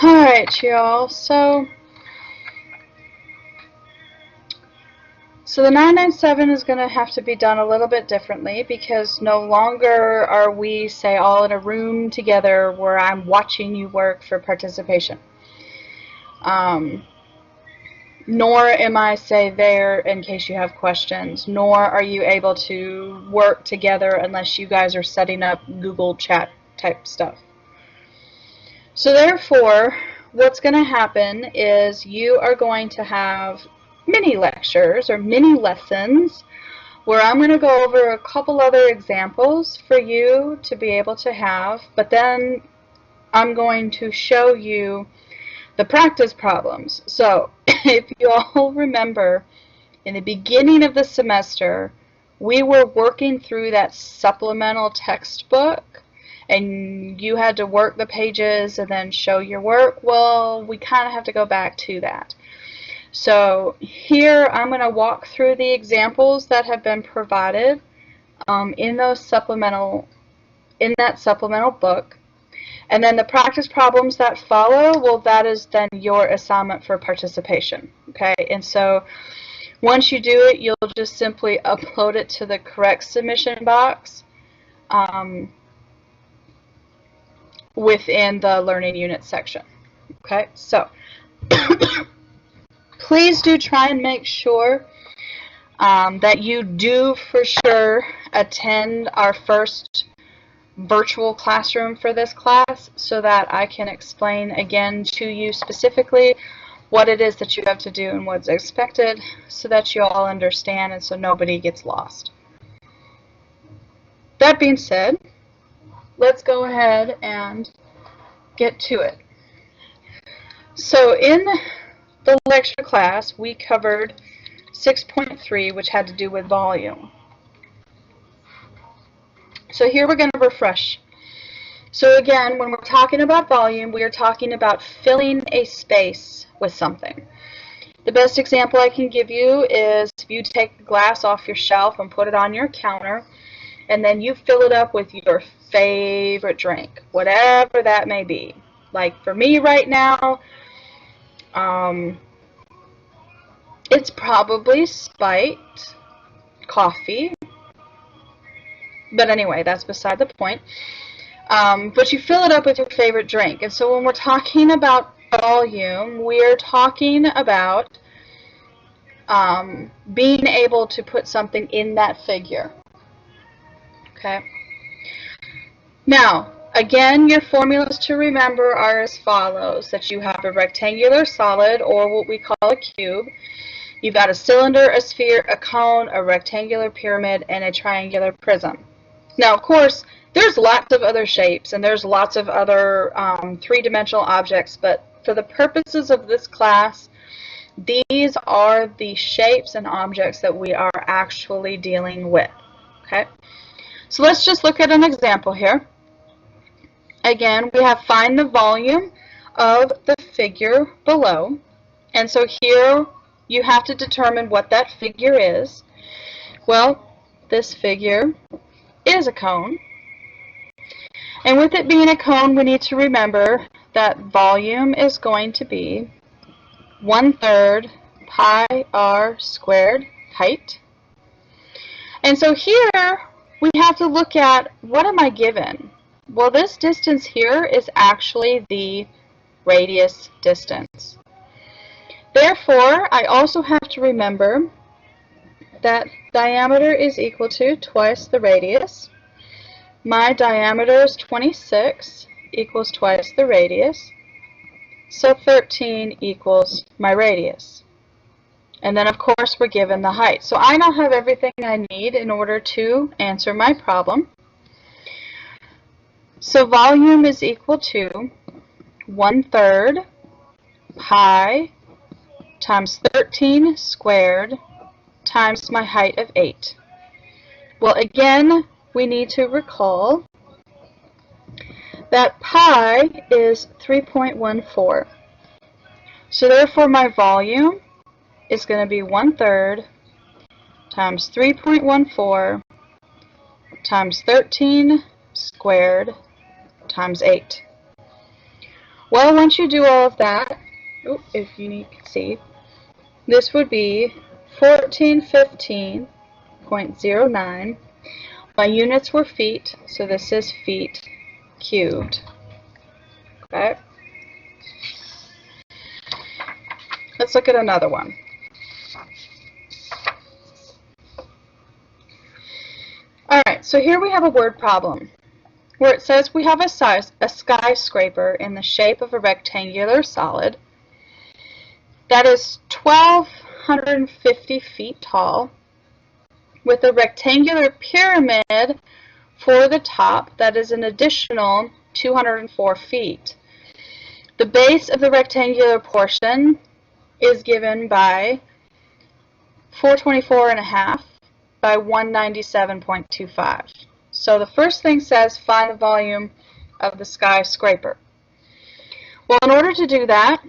Alright, y'all. So the 997 is going to have to be done a little bit differently because no longer are we, say, all in a room together where I'm watching you work for participation. Nor am I, say, there in case you have questions, nor are you able to work together unless you guys are setting up Google Chat type stuff. So therefore, what's going to happen is you are going to have mini lectures or mini lessons where I'm going to go over a couple other examples for you to be able to have, but then I'm going to show you the practice problems. So if you all remember, in the beginning of the semester, we were working through that supplemental textbook, and you had to work the pages and then show your work. Well, we kind of have to go back to that. So here I'm going to walk through the examples that have been provided in that supplemental book. And then the practice problems that follow, well, that is then your assignment for participation. Okay, and so once you do it, you'll just simply upload it to the correct submission box within the Learning Unit section. Okay, so please do try and make sure that you do for sure attend our first virtual classroom for this class so that I can explain again to you specifically what it is that you have to do and what's expected so that you all understand and so nobody gets lost. That being said, let's go ahead and get to it. So in the lecture class, we covered 6.3, which had to do with volume. So here we're going to refresh. So again, when we're talking about volume, we are talking about filling a space with something. The best example I can give you is if you take the glass off your shelf and put it on your counter, and then you fill it up with your favorite drink, whatever that may be. Like for me right now, it's probably spiked coffee. But anyway, that's beside the point. But you fill it up with your favorite drink. And so when we're talking about volume, we're talking about being able to put something in that figure. Okay. Now, again, your formulas to remember are as follows, that you have a rectangular solid, or what we call a cube. You've got a cylinder, a sphere, a cone, a rectangular pyramid, and a triangular prism. Now, of course, there's lots of other shapes, and there's lots of other three-dimensional objects, but for the purposes of this class, these are the shapes and objects that we are actually dealing with. Okay? So let's just look at an example here. Again, we have find the volume of the figure below. And so here you have to determine what that figure is. Well, this figure is a cone. And with it being a cone, we need to remember that volume is going to be 1/3 pi r squared height. And so here we have to look at, what am I given? Well, this distance here is actually the radius distance. Therefore, I also have to remember that diameter is equal to twice the radius. My diameter is 26 equals twice the radius. So 13 equals my radius. And then, of course, we're given the height. So I now have everything I need in order to answer my problem. So volume is equal to 1/3 pi times 13 squared times my height of 8. Well, again, we need to recall that pi is 3.14. So therefore my volume is going to be 1/3 times 3.14 times 13 squared times 8. Well, once you do all of that, if you can see, this would be 1415.09. My units were feet, so this is feet cubed. Okay. Let's look at another one. Alright, so here we have a word problem where it says we have a skyscraper in the shape of a rectangular solid that is 1,250 feet tall with a rectangular pyramid for the top that is an additional 204 feet. The base of the rectangular portion is given by 424.5 by 197.25. So the first thing says find the volume of the skyscraper. Well, in order to do that,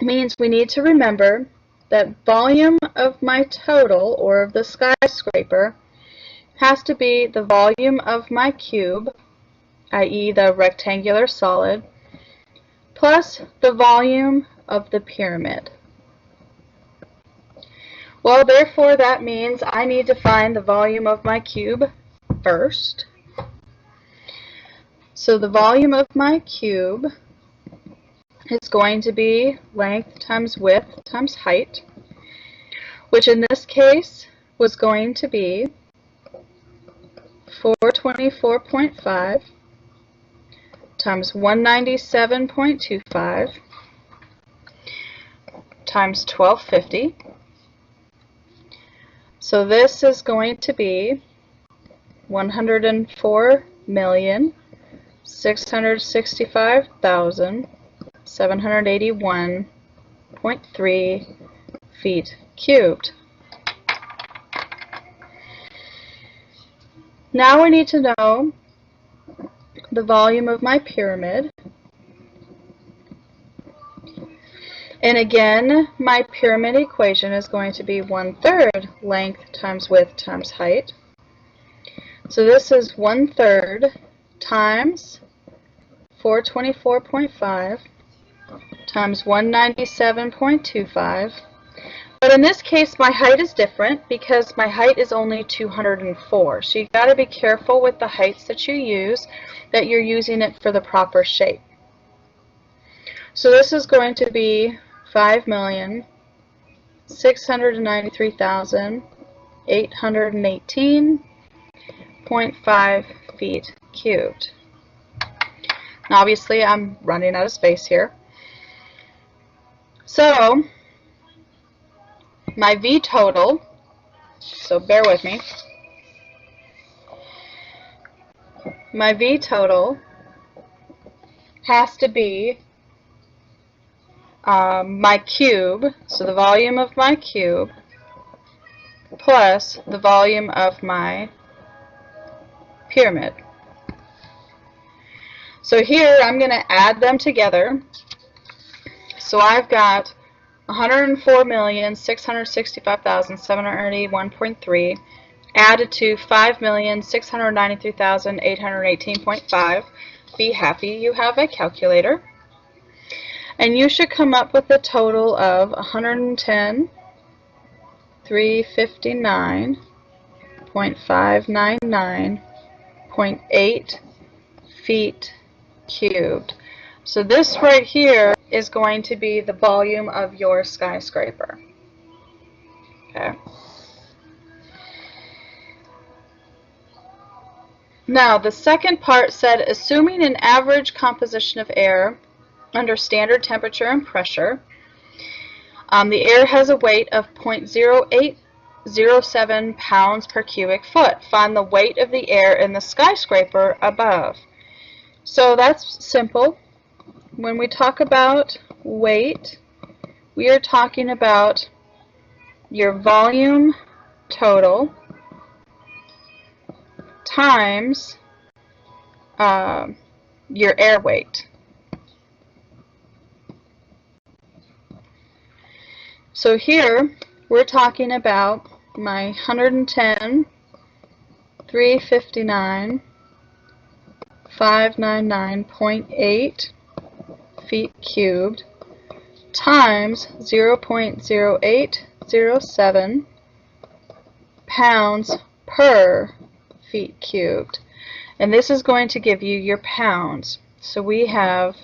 means we need to remember that volume of my total, or of the skyscraper, has to be the volume of my cube, i.e. the rectangular solid, plus the volume of the pyramid. Well, therefore, that means I need to find the volume of my cube first. So the volume of my cube is going to be length times width times height, which in this case was going to be 424.5 times 197.25 times 1250. So this is going to be 104,665,781.3 feet cubed. Now we need to know the volume of my pyramid. And again, my pyramid equation is going to be 1/3 length times width times height. So this is 1/3 times 424.5 times 197.25. But in this case, my height is different because my height is only 204. So you've got to be careful with the heights that you use, that you're using it for the proper shape. So this is going to be 5,693,818.5 feet cubed. Now obviously I'm running out of space here. So my V total, so bear with me, my V total has to be my cube, so the volume of my cube, plus the volume of my pyramid. So here I'm going to add them together. So I've got 104,665,781.3 added to 5,693,818.5. Be happy you have a calculator. And you should come up with a total of 110,359.599.8 feet cubed. So this right here is going to be the volume of your skyscraper. Okay. Now the second part said, assuming an average composition of air under standard temperature and pressure, the air has a weight of 0.0807 pounds per cubic foot. Find the weight of the air in the skyscraper above. So that's simple. When we talk about weight, we are talking about your volume total times your air weight. So here we're talking about my 110,359,599.8 feet cubed times 0.0807 pounds per feet cubed. And this is going to give you your pounds. So we have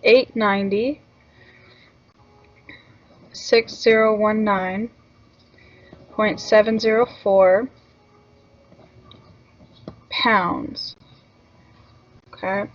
890,6019.704 pounds. Okay.